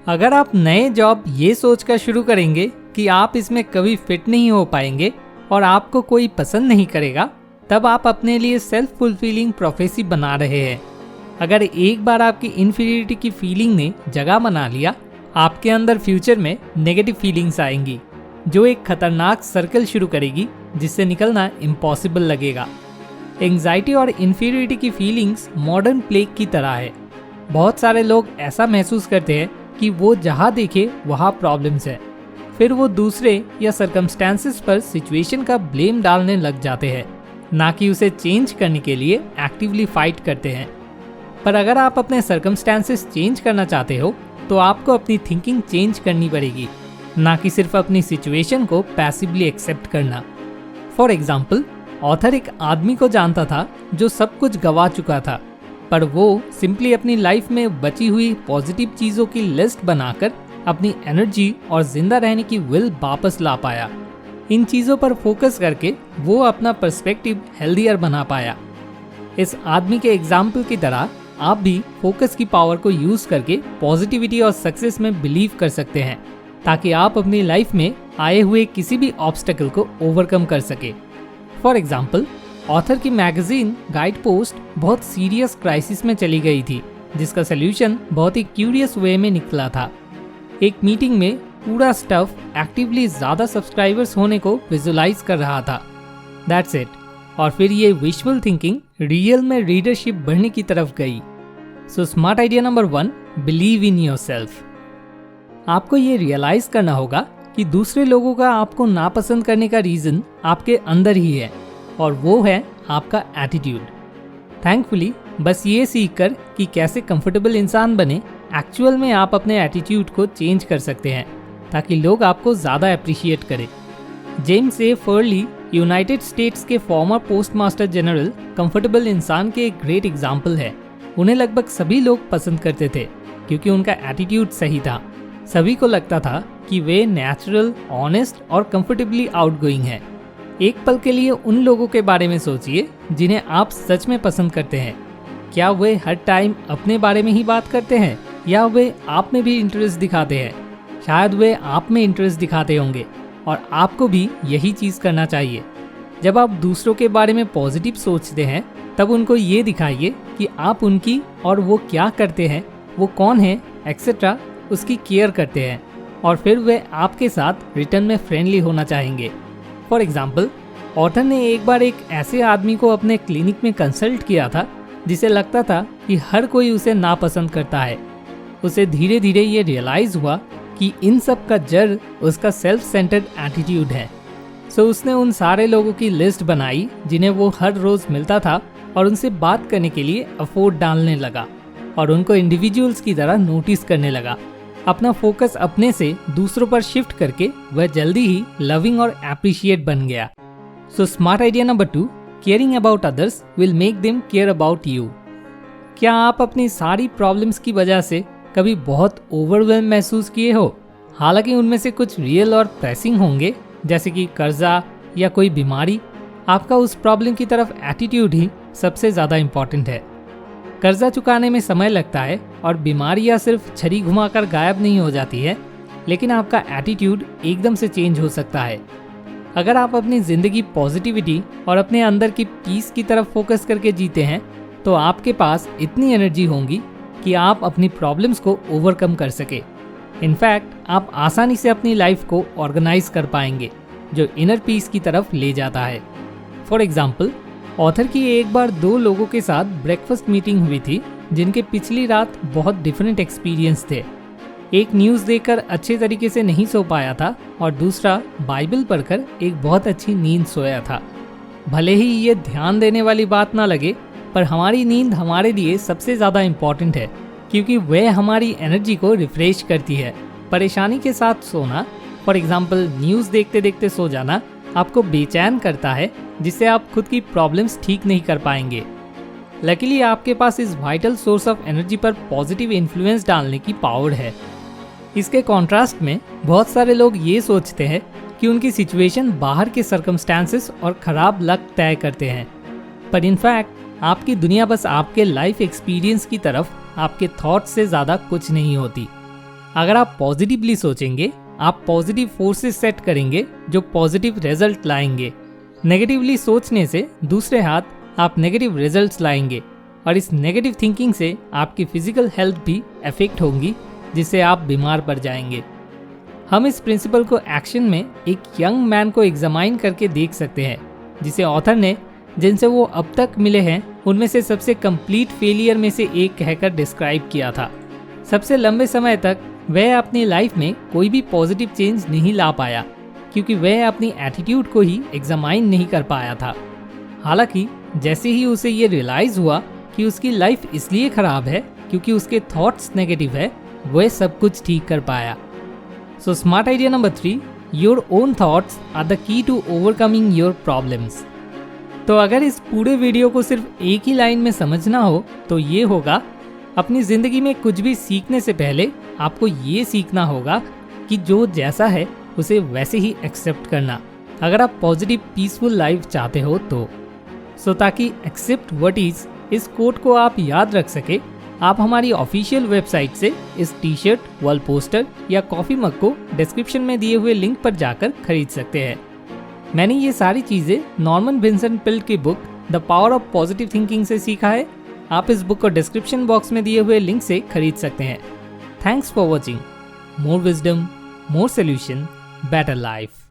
अगर आप नए जॉब ये सोचकर शुरू करेंगे कि आप इसमें कभी फिट नहीं हो पाएंगे और आपको कोई पसंद नहीं करेगा, तब आप अपने लिए सेल्फ फुलफिलिंग प्रोफेसी बना रहे हैं। अगर एक बार आपकी इन्फीरियरिटी की फीलिंग ने जगह बना लिया, आपके अंदर फ्यूचर में नेगेटिव फीलिंग्स आएंगी, जो एक खतरनाक सर्कल शुरू करेगी जिससे निकलना इम्पॉसिबल लगेगा। एंजाइटी और इन्फीरियरिटी की फीलिंग्स मॉडर्न प्लेग की तरह है। बहुत सारे लोग ऐसा महसूस करते हैं कि वो जहाँ देखे वहाँ प्रॉब्लम्स है। फिर वो दूसरे या सर्कमस्टेंसेस पर सिचुएशन का ब्लेम डालने लग जाते हैं, ना कि उसे चेंज करने के लिए एक्टिवली फाइट करते हैं। पर अगर आप अपने सर्कमस्टेंसेस चेंज करना चाहते हो तो आपको अपनी थिंकिंग चेंज करनी पड़ेगी, ना कि सिर्फ अपनी सिचुएशन को पैसिवली एक्सेप्ट करना। फॉर एग्जाम्पल, ऑथर एक आदमी को जानता था जो सब कुछ गवा चुका था, पर वो सिंपली अपनी लाइफ में बची हुई पॉजिटिव चीज़ों की लिस्ट बनाकर अपनी एनर्जी और जिंदा रहने की विल वापस ला पाया। इन चीज़ों पर फोकस करके वो अपना पर्सपेक्टिव हेल्दियर बना पाया। इस आदमी के एग्जाम्पल की तरह आप भी फोकस की पावर को यूज़ करके पॉजिटिविटी और सक्सेस में बिलीव कर सकते हैं, ताकि आप अपनी लाइफ में आए हुए किसी भी ऑब्स्टेकल को ओवरकम कर सके। फॉर एग्जाम्पल, ऑथर की मैगजीन गाइड पोस्ट बहुत सीरियस क्राइसिस में चली गई थी, जिसका सोल्यूशन बहुत ही क्यूरियस वे में निकला था। एक मीटिंग में पूरा स्टाफ एक्टिवली ज़्यादा सब्सक्राइबर्स होने को विजुलाइज कर रहा था। That's it. और फिर ये विजुअल थिंकिंग रियल में रीडरशिप बढ़ने की तरफ गई। सो smart idea number 1, believe in yourself. आपको ये रियलाइज करना होगा कि दूसरे लोगों का आपको नापसंद करने का रीज़न आपके अंदर ही है, और वो है आपका एटीट्यूड। थैंकफुली बस ये सीखकर कि कैसे कंफर्टेबल इंसान बने, एक्चुअल में आप अपने एटीट्यूड को चेंज कर सकते हैं, ताकि लोग आपको ज़्यादा अप्रिशिएट करें। जेम्स ए फर्ली, यूनाइटेड स्टेट्स के फॉर्मर पोस्टमास्टर जनरल, कंफर्टेबल इंसान के एक ग्रेट एग्जाम्पल है। उन्हें लगभग सभी लोग पसंद करते थे क्योंकि उनका एटीट्यूड सही था। सभी को लगता था कि वे नेचुरल, ऑनेस्ट और कंफर्टेबली आउटगोइंग हैं। एक पल के लिए उन लोगों के बारे में सोचिए जिन्हें आप सच में पसंद करते हैं। क्या वे हर टाइम अपने बारे में ही बात करते हैं, या वे आप में भी इंटरेस्ट दिखाते हैं? शायद वे आप में इंटरेस्ट दिखाते होंगे, और आपको भी यही चीज़ करना चाहिए। जब आप दूसरों के बारे में पॉजिटिव सोचते हैं, तब उनको ये दिखाइए कि आप उनकी और वो क्या करते हैं, वो कौन है, एक्सेट्रा उसकी केयर करते हैं, और फिर वे आपके साथ रिटर्न में फ्रेंडली होना चाहेंगे। फॉर एग्जाम्पल, ऑथर ने एक बार एक ऐसे आदमी को अपने क्लिनिक में कंसल्ट किया था जिसे लगता था कि हर कोई उसे नापसंद करता है। उसे धीरे धीरे ये रियलाइज़ हुआ कि इन सब का जड़ उसका सेल्फ सेंटर्ड एटीट्यूड है। सो उसने उन सारे लोगों की लिस्ट बनाई जिन्हें वो हर रोज़ मिलता था, और उनसे बात करने के लिए एफर्ट डालने लगा, और उनको इंडिविजुअल्स की तरह नोटिस करने लगा। अपना फोकस अपने से दूसरों पर शिफ्ट करके वह जल्दी ही लविंग और एप्रिशिएट बन गया। सो smart idea number 2, caring about others will make them care about you. क्या आप अपनी सारी प्रॉब्लम्स की वजह से कभी बहुत ओवरवेल्म महसूस किए हो? हालांकि उनमें से कुछ रियल और प्रेसिंग होंगे, जैसे कि कर्जा या कोई बीमारी। आपका उस प्रॉब्लम की तरफ एटीट्यूड ही सबसे ज़्यादा इम्पॉर्टेंट है। कर्जा चुकाने में समय लगता है, और बीमारियां सिर्फ छड़ी घुमाकर गायब नहीं हो जाती है, लेकिन आपका एटीट्यूड एकदम से चेंज हो सकता है। अगर आप अपनी ज़िंदगी पॉजिटिविटी और अपने अंदर की पीस की तरफ फोकस करके जीते हैं, तो आपके पास इतनी एनर्जी होगी कि आप अपनी प्रॉब्लम्स को ओवरकम कर सके। इनफैक्ट आप आसानी से अपनी लाइफ को ऑर्गेनाइज कर पाएंगे, जो इनर पीस की तरफ ले जाता है। फॉर एग्जाम्पल, ऑथर की एक बार 2 लोगों के साथ ब्रेकफास्ट मीटिंग हुई थी जिनके पिछली रात बहुत डिफरेंट एक्सपीरियंस थे। एक न्यूज़ देखकर अच्छे तरीके से नहीं सो पाया था, और दूसरा बाइबल पढ़कर एक बहुत अच्छी नींद सोया था। भले ही ये ध्यान देने वाली बात ना लगे, पर हमारी नींद हमारे लिए सबसे ज़्यादा इम्पॉर्टेंट है, क्योंकि वह हमारी एनर्जी को रिफ्रेश करती है। परेशानी के साथ सोना, फॉर एग्जाम्पल न्यूज़ देखते देखते सो जाना, आपको बेचैन करता है, जिससे आप खुद की प्रॉब्लम्स ठीक नहीं कर पाएंगे। लकीली आपके पास इस वाइटल सोर्स ऑफ एनर्जी पर पॉजिटिव इन्फ्लुएंस डालने की पावर है। इसके कॉन्ट्रास्ट में बहुत सारे लोग ये सोचते हैं कि उनकी सिचुएशन बाहर के सर्कमस्टेंसेस और ख़राब लक तय करते हैं, पर इनफैक्ट आपकी दुनिया बस आपके लाइफ एक्सपीरियंस की तरफ आपके थॉट्स से ज़्यादा कुछ नहीं होती। अगर आप पॉजिटिवली सोचेंगे, आप पॉजिटिव फोर्सेस सेट करेंगे जो पॉजिटिव रिजल्ट लाएंगे। नेगेटिवली सोचने से दूसरे हाथ आप नेगेटिव रिजल्ट्स लाएंगे और इस नेगेटिव थिंकिंग से आपकी फिजिकल हेल्थ भी अफेक्ट होंगी, जिससे आप बीमार पड़ जाएंगे। हम इस प्रिंसिपल को एक्शन में एक यंग मैन को एग्जामाइन करके देख सकते हैं, जिसे ऑथर ने जिनसे वो अब तक मिले हैं उनमें से सबसे कंप्लीट फेलियर में से एक कहकर डिस्क्राइब किया था। सबसे लंबे समय तक वह अपनी लाइफ में कोई भी पॉजिटिव चेंज नहीं ला पाया, क्योंकि वह अपनी एटीट्यूड को ही एग्जामाइन नहीं कर पाया था। हालांकि जैसे ही उसे ये रियलाइज हुआ कि उसकी लाइफ इसलिए खराब है क्योंकि उसके थॉट्स नेगेटिव है, वह सब कुछ ठीक कर पाया। So smart idea number 3, your own thoughts are the key to overcoming your problems. तो अगर इस पूरे वीडियो को सिर्फ एक ही लाइन में समझना हो तो ये होगा, अपनी जिंदगी में कुछ भी सीखने से पहले आपको ये सीखना होगा कि जो जैसा है उसे वैसे ही एक्सेप्ट करना, अगर आप पॉजिटिव पीसफुल लाइफ चाहते हो तो। सो ताकि एक्सेप्ट व्हाट इज, इस कोट को आप याद रख सके, आप हमारी ऑफिशियल वेबसाइट से इस टी शर्ट, वॉल पोस्टर या कॉफी मग को डिस्क्रिप्शन में दिए हुए लिंक पर जाकर खरीद सकते हैं। मैंने ये सारी चीज़ें नॉर्मन विंसेंट पील की book the power of positive thinking से सीखा है। आप इस बुक को डिस्क्रिप्शन बॉक्स में दिए हुए लिंक से खरीद सकते हैं। Thanks for watching. More wisdom, more solution, better life.